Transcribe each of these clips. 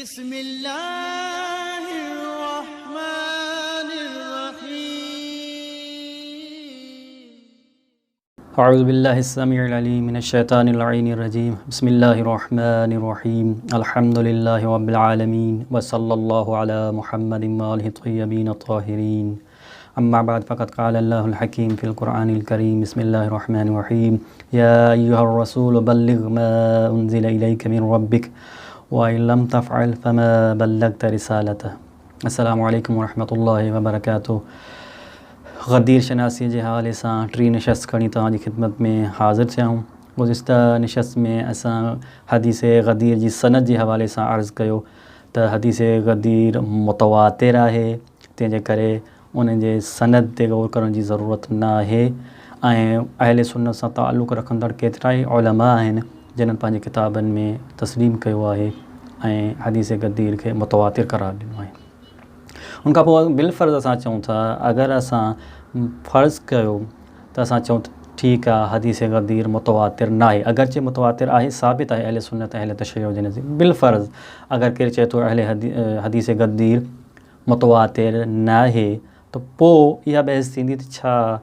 بسم الله الرحمن الرحيم أعوذ بالله السميع العليم من الشيطان اللعين الرجيم بسم الله الرحمن الرحيم الحمد لله رب العالمين وصلى الله على محمد وآله الطيبين الطاهرين أما بعد فقد قال الله الحكيم في القرآن الكريم بسم الله الرحمن الرحيم يا أيها الرسول بلغ ما أنزل إليك من ربك وإن لم تفعل فما بلغت رسالته السلام عليكم ورحمة الله وبركاته غدير शनासी जे हवाले सां टी नशस्त खणी तव्हांजी ख़िदमत में हाज़िर थिया आहियूं। गुज़िश्ता नशस्त में असां हदीस غدير जी सनद जे हवाले सां अर्ज़ु कयो त हदीस غدير मुतवातिर आहे, तंहिंजे करे उन जे सनद ते गौर करण जी ज़रूरत न आहे। ऐं अहले सुन्नत सां ताल्लुक़ रखंदड़ केतिरा ई उलमा आहिनि जिन्हनि पंहिंजे किताबनि में तस्लीम कयो आहे ऐं हदीस غدير खे मुतवातिर करार ॾिनो आहे। उनखां पोइ बिलफ़र्ज़ असां चऊं था, अगरि असां फ़र्ज़ु कयो त असां चऊं ठीकु आहे हदीस غدير मुतवातिर न आहे, अगरचे मुतवातिर आहे, साबित आहे अहले सुन्नत अहले तशय्युअ जे नज़दीक। बिलफ़र्ज़ अगरि केरु चए थो अहले हदीस غدير मुतवातिर न आहे त पोइ इहा बहस थींदी त छा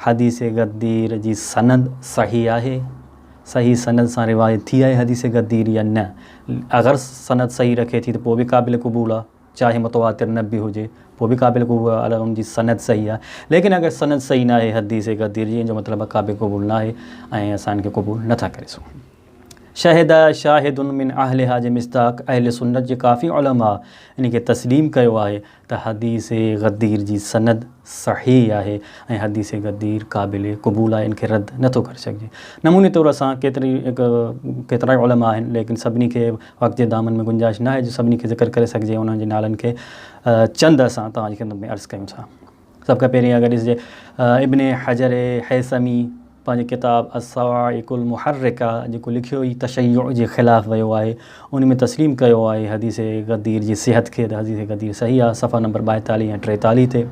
हदीस غدير जी सनद सही आहे, सही सनद सां रिवायत थी आहे हदीस غدير या न। अगरि सनद सही रखे थी त पोइ बि क़ाबिल क़बूल आहे, चाहे मुतवातिर न बि हुजे पोइ बि क़ाबिल क़बूल आहे, अगरि उनजी सनद सही आहे। लेकिन अगरि सनद सही न आहे हदीस غدير जी, जो मतिलबु आहे क़ाबिल क़बूल न आहे ऐं असां इनखे क़बूल नथा करे सघूं। शहदा शाहिदुन मिन अहलिहा जे मिस्ताक अहले सुन्नत जे काफ़ी उलमा इनखे तस्लीम कयो आहे त हदीस غدير जी सनद सही आहे ऐं हदीस غدير क़ाबिल क़बूल आहे, इनखे रद्द नथो करे सघिजे। नमूने तौरु असां केतिरा ई उलमा आहिनि, लेकिन सभिनी खे वक़्त जे दामन में गुंजाइश न आहे जो सभिनी खे ज़िक्र करे सघिजे। उन्हनि जे नालनि खे चंद असां तव्हांजी ख़िदमत में अर्ज़ु कयूं था। सभ खां पहिरीं अगरि ॾिसिजे इब्न हजर हैसमी पंहिंजी किताब अस्सवाइकुल मुहर्रिका जेको लिखियो ई तशय्युअ जे ख़िलाफ़ु वियो आहे, उन में तस्लीम कयो आहे हदीस غدير जी सिहत खे त हदीस غدير सही आहे, सफ़ा नंबर 42 ऐं 43 ते।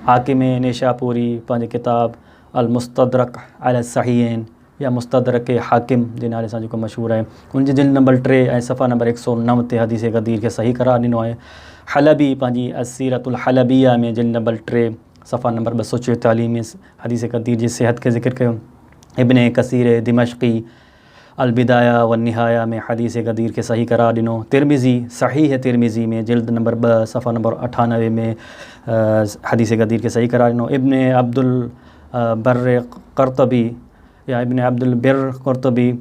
हाकिम नेशापुरी पंहिंजी किताब अल मुस्तदरक अल सहीहैन या मुस्तदरक हाकिम जे नाले सां जेको मशहूरु आहे, उनजी जिल्द नंबर 3 ऐं सफ़ा नंबर 109 ते हदीस غدير खे सही करार ॾिनो आहे। हलबी पंहिंजी असीरतुल हलबिया में जिल्द नंबर 3 सफ़ा नंबर 244 में हदीस غدير जी सिहत खे ज़िक्र कयो। इब्न कसीर दिमश्की अल बिदाया व निहाया में हदीस غدير खे सही करार ॾिनो। तिरमिज़ी सहीह तिरमिज़ी में जिल्द नंबर 2 सफ़ा नंबर 98 में हदीस غدير खे सही करार ॾिनो। इब्न अब्दुल बर क़ुर्तबी या इब्न अब्दुल बिर क़ुर्तबी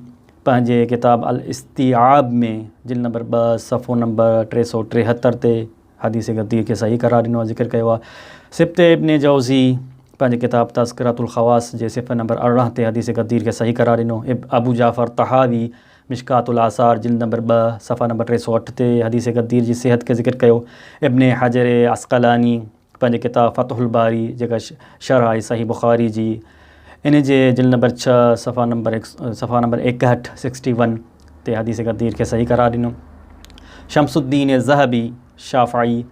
पंहिंजे किताब अल इस्तिआब में जिल्द नंबर 2 सफ़ो नंबर 373 ते हदीस غدير खे सही करार ॾिनो आहे, ज़िक्र कयो आहे। सिब्त इब्न जौज़ी पंहिंजे किताब तज़किरतुल ख़वास जे सिफ़ा नंबर 18 ते हदीस غدير खे सही करार ॾिनो। अबू जाफ़र तहावी मिशकातुल आसार जिल्द नंबर 2 सफ़ा नंबर 308 ते हदीस غدير जी सिहत खे ज़िक्र कयो। इब्न हजर अस्क़लानी पंहिंजे किताब फ़तहुल बारी जेका शरह आहे सही बुख़ारी जी, इन जे जिल्द नंबर 6 सफ़ा नंबर 61 ते हदीस غدير खे सही करार ॾिनो। शमसुद्दीन ज़हबी शाफ़ई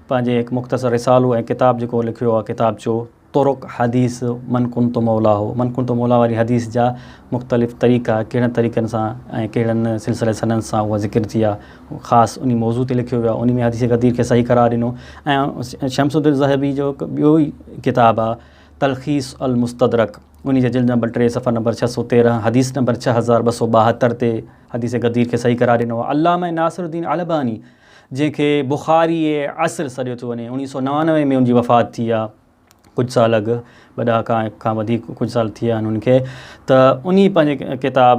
पंहिंजे हिकु मुख़्तसर रिसालो ऐं किताब जेको लिखियो आहे, किताब जो तुरुक हदीस मन कुंत मौला हो, मन कुंत मौला वारी हदीस जा मुख़्तलिफ़ तरीक़ा कहिड़नि तरीक़नि सां ऐं कहिड़नि सिलसिले सनद सां उहा ज़िक्र थी आहे, ख़ासि उन मौज़ू ते लिखियो वियो आहे। उन में हदीस غدير खे सही करार ॾिनो। ऐं शमसुद्दीन ज़हबी जो ॿियो ई किताब आहे तलख़ीस अल मुस्तदरक, उन जे जिल्द नंबर 3 सफ़ा नंबर 613 हदीस नंबर 6272 ते हदीस غدير खे सही करार ॾिनो। अल्लामा नासिरुद्दीन अलबानी जंहिंखे बुख़ारी असर सॾियो थो वञे, 1999 में उनजी वफ़ात थी आहे, कुझु साल अॻु, 2 खां वधीक कुझु साल थी विया आहिनि उनखे। त उन पंहिंजे किताब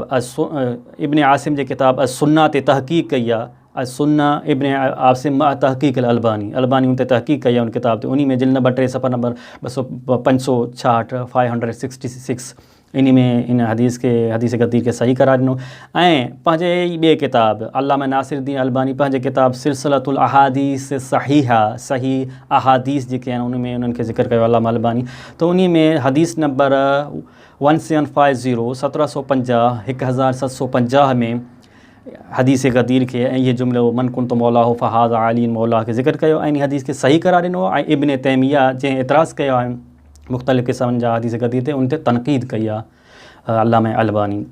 इब्न आसिम जे किताब सुन्ना ते तहक़ीक़ कई आहे। सुन्ना इब्न आसिम तहक़ीक़ अलबानी उन ते तहक़ीक़ कई आहे उन किताब ते। उन में जिल्द नंबर 3 सफ़ा नंबर 566 इन में इन हदीस غدير खे सही करार ॾिनो। ऐं पंहिंजे ई ॿिए किताब अल्लामा नासिरुद्दीन अलबानी पंहिंजे किताब सिलसिलतुल अहादीस सहीहा सही अहादीस जेके आहिनि उन में उन्हनि खे ज़िक्र कयो अल्लामा अलबानी। त उन में हदीस नंबर 1750 1750 में हदीस غدير खे ऐं इहे जुमिलो मन कुंत मौला हो फ़हाज़ा अली मौला खे ज़िक्र कयो ऐं इन हदीस खे सही करार ॾिनो। ऐं इब्न तैमिया जंहिं एतिराज़ कयो आहे मुख़्तलिफ़ क़िस्मनि जा हदीस غدير ते उन ते तनक़ीद कई आहे अल्लामा अलबानी।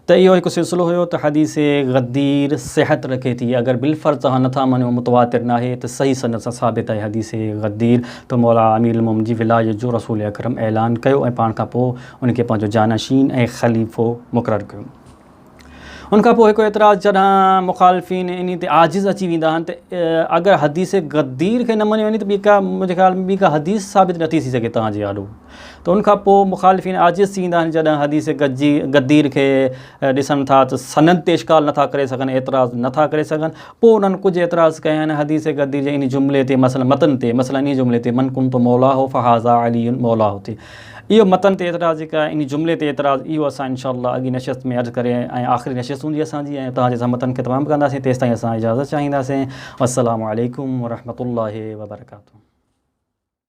त त इहो हिकु सिलसिलो हुयो त हदीस गदीर सिहत रखे थी, अगरि बिलफर्ज़ तव्हां नथा मञो मुतवातिर न आहे त सही सनद सां साबित आहे हदीस गदीर त मौला अमीरुल मोमिनीन जी विलायत जो रसूल अकरम ऐलान कयो ऐं पाण खां पोइ उनखे पंहिंजो जानशीन ऐं ख़लीफ़ो मुक़ररु कयो। उनखां पोइ हिकु एतिराज़ जॾहिं मुखालिफ़िन इन ते आजिज़ अची वेंदा आहिनि त अगरि हदीस गदीर खे न मञियो वञे त ॿी का मुंहिंजे ख़्याल में ॿी का हदीस साबित नथी थी सघे तव्हांजे आॾो। त उनखां पोइ मुखालिफ़िन आजिज़ थी वेंदा आहिनि जॾहिं हदीस गदीर खे ॾिसनि था त सनद ते इश्काल नथा करे सघनि, एतिराज़ नथा करे सघनि, पोइ उन्हनि कुझु एतिराज़ कया आहिनि हदीस गदीर जे इन जुमिले ते, मसलन मतन ते, मसलन इन जुमिले ते मन कुंतु मौला हो फ़हाज़ा अलीयुन मौला हो ते, इहो मतन ते एतिराज़ जेका इन जुमिले ते एतिराज़, इहो असां इंशाअल्लाह अॻी नशिस्त में अर्ज़ु करे ऐं आख़िरी नशिस्त हूंदी असांजी ऐं तव्हांजे सहमतनि खे तमामु कंदासीं। तेसिताईं असां इजाज़त चाहींदासीं। अस्सलामु अलैकुम वरहमतुल्लाहि वबरकातुहू।